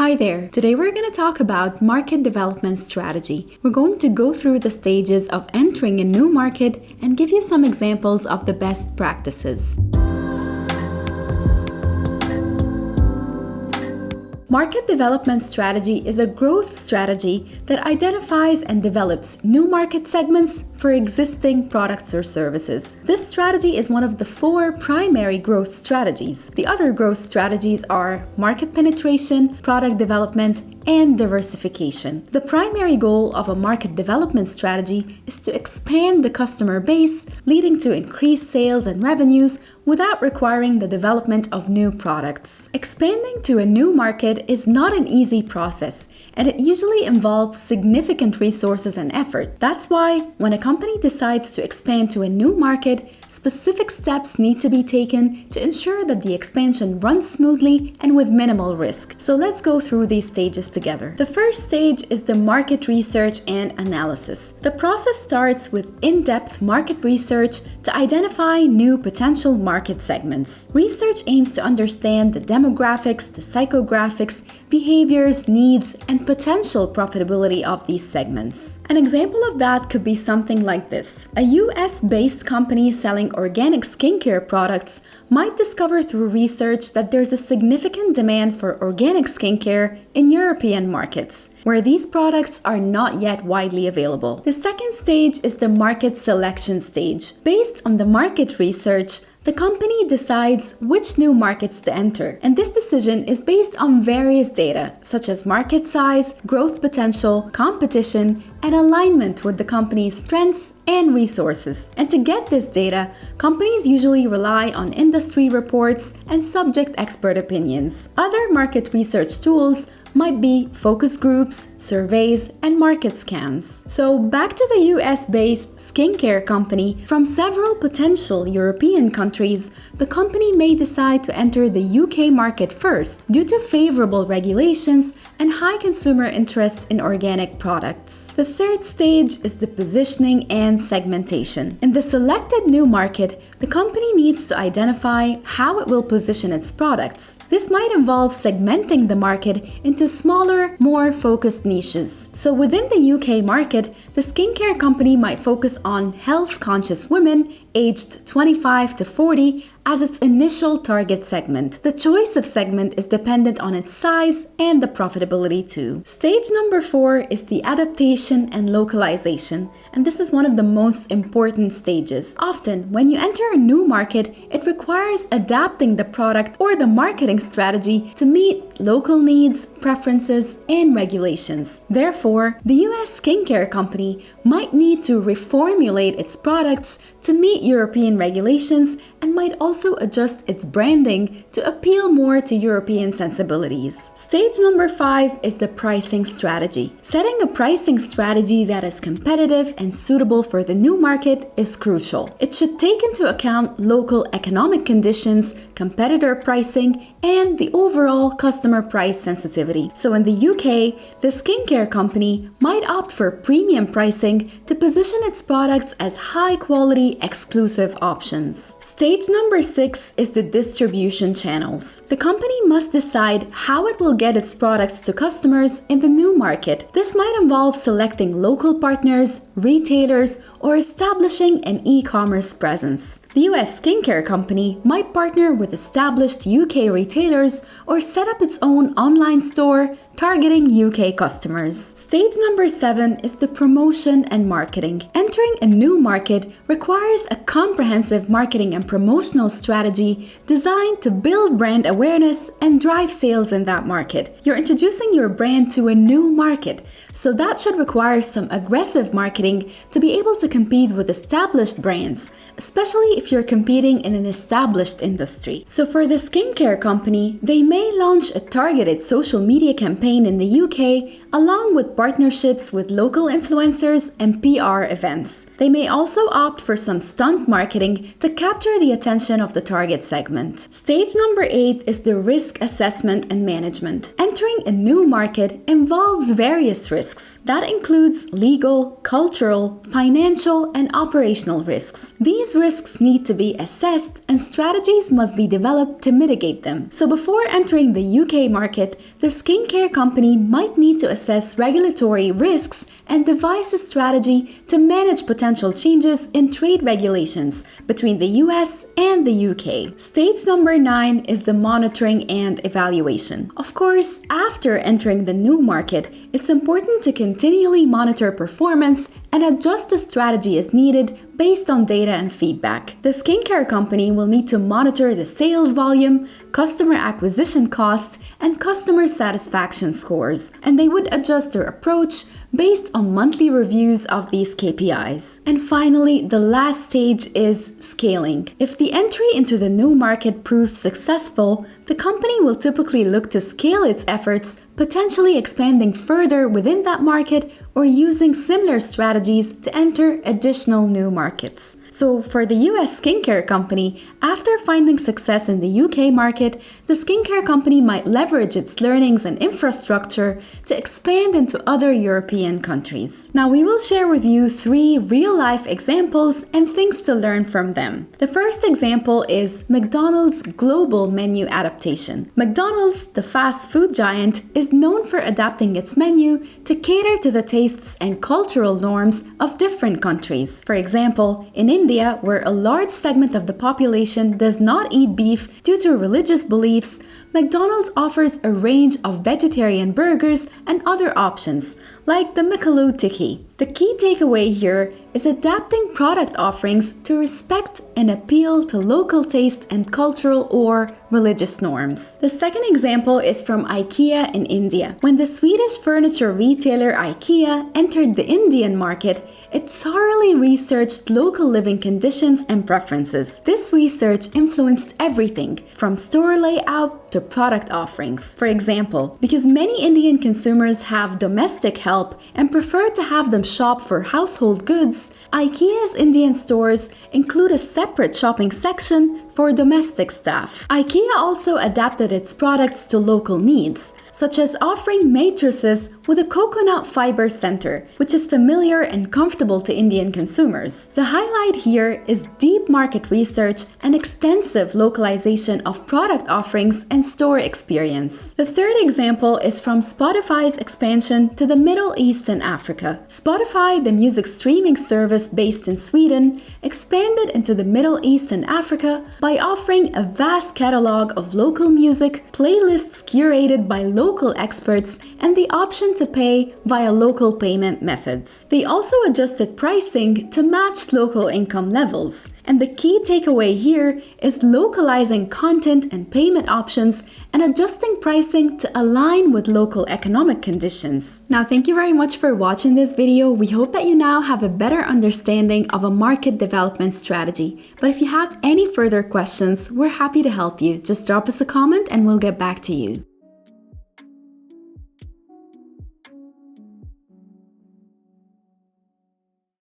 Hi there. Today we're going to talk about market development strategy. We're going to go through the stages of entering a new market and give you some examples of the best practices. Market development strategy is a growth strategy that identifies and develops new market segments for existing products or services. This strategy is one of the 4 primary growth strategies. The other growth strategies are market penetration, product development, and diversification. The primary goal of a market development strategy is to expand the customer base, leading to increased sales and revenues without requiring the development of new products. Expanding to a new market is not an easy process, and it usually involves significant resources and effort. That's why, when a company decides to expand to a new market, specific steps need to be taken to ensure that the expansion runs smoothly and with minimal risk. So let's go through these stages together. The first stage is the market research and analysis. The process starts with in-depth market research to identify new potential market segments. Research aims to understand the demographics, the psychographics, behaviors, needs, and potential profitability of these segments. An example of that could be something like this. A US-based company selling organic skincare products might discover through research that there's a significant demand for organic skincare in European markets, where these products are not yet widely available. The second stage is the market selection stage. Based on the market research, the company decides which new markets to enter, and this decision is based on various data, such as market size, growth potential, competition, and alignment with the company's strengths and resources. And to get this data, companies usually rely on industry reports and subject expert opinions. Other market research tools might be focus groups, surveys, and market scans. So back to the US-based skincare company, from several potential European countries, the company may decide to enter the UK market first due to favorable regulations and high consumer interest in organic products. The third stage is the positioning and segmentation. In the selected new market, the company needs to identify how it will position its products. This might involve segmenting the market into smaller, more focused niches. So within the UK market, the skincare company might focus on health-conscious women aged 25 to 40 as its initial target segment. The choice of segment is dependent on its size and the profitability too. Stage number 4 is the adaptation and localization, and this is one of the most important stages. Often, when you enter a new market, it requires adapting the product or the marketing strategy to meet local needs, preferences, and regulations. Therefore, the US skincare company might need to reformulate its products to meet European regulations and might also adjust its branding to appeal more to European sensibilities. Stage number 5 is the pricing strategy. Setting a pricing strategy that is competitive and suitable for the new market is crucial. It should take into account local economic conditions, competitor pricing, and the overall customer price sensitivity. So in the UK, the skincare company might opt for premium pricing to position its products as high-quality, exclusive options. Stage number 6 is the distribution channels. The company must decide how it will get its products to customers in the new market. This might involve selecting local partners, retailers, or establishing an e-commerce presence. The US skincare company might partner with established UK retailers or set up its own online store targeting UK customers. Stage number 7 is the promotion and marketing. Entering a new market requires a comprehensive marketing and promotional strategy designed to build brand awareness and drive sales in that market. You're introducing your brand to a new market, so that should require some aggressive marketing to be able to compete with established brands, especially if you're competing in an established industry. So for the skincare company, they may launch a targeted social media campaign in the UK along with partnerships with local influencers and PR events. They may also opt for some stunt marketing to capture the attention of the target segment. Stage number 8 is the risk assessment and management. Entering a new market involves various risks. That includes legal, cultural, financial, and operational risks. These risks need to be assessed and strategies must be developed to mitigate them. So before entering the UK market, the skincare company might need to assess regulatory risks and devise a strategy to manage potential changes in trade regulations between the US and the UK. Stage number 9 is the monitoring and evaluation. Of course, after entering the new market, it's important to continually monitor performance and adjust the strategy as needed based on data and feedback. The skincare company will need to monitor the sales volume, customer acquisition costs, and customer satisfaction scores, and they would adjust their approach based on monthly reviews of these KPIs. And finally, the last stage is scaling. If the entry into the new market proves successful, the company will typically look to scale its efforts, potentially expanding further within that market or using similar strategies to enter additional new markets. So for the US skincare company, after finding success in the UK market, the skincare company might leverage its learnings and infrastructure to expand into other European countries. Now we will share with you 3 real-life examples and things to learn from them. The first example is McDonald's global menu adaptation. McDonald's, the fast food giant, is known for adapting its menu to cater to the tastes and cultural norms of different countries. For example, in India, where a large segment of the population does not eat beef due to religious beliefs, McDonald's offers a range of vegetarian burgers and other options, like the Mikaloo Tikki. The key takeaway here is adapting product offerings to respect and appeal to local taste and cultural or religious norms. The second example is from IKEA in India. When the Swedish furniture retailer IKEA entered the Indian market, it thoroughly researched local living conditions and preferences. This research influenced everything from store layout to product offerings. For example, because many Indian consumers have domestic help and prefer to have them shop for household goods, IKEA's Indian stores include a separate shopping section for domestic staff. IKEA also adapted its products to local needs, such as offering mattresses with a coconut fiber center, which is familiar and comfortable to Indian consumers. The highlight here is deep market research and extensive localization of product offerings and store experience. The third example is from Spotify's expansion to the Middle East and Africa. Spotify, the music streaming service based in Sweden, expanded into the Middle East and Africa by offering a vast catalog of local music, playlists curated by local experts, and the option to pay via local payment methods. They also adjusted pricing to match local income levels. And the key takeaway here is localizing content and payment options and adjusting pricing to align with local economic conditions. Now, thank you very much for watching this video. We hope that you now have a better understanding of a market development strategy. But if you have any further questions, we're happy to help you. Just drop us a comment and we'll get back to you.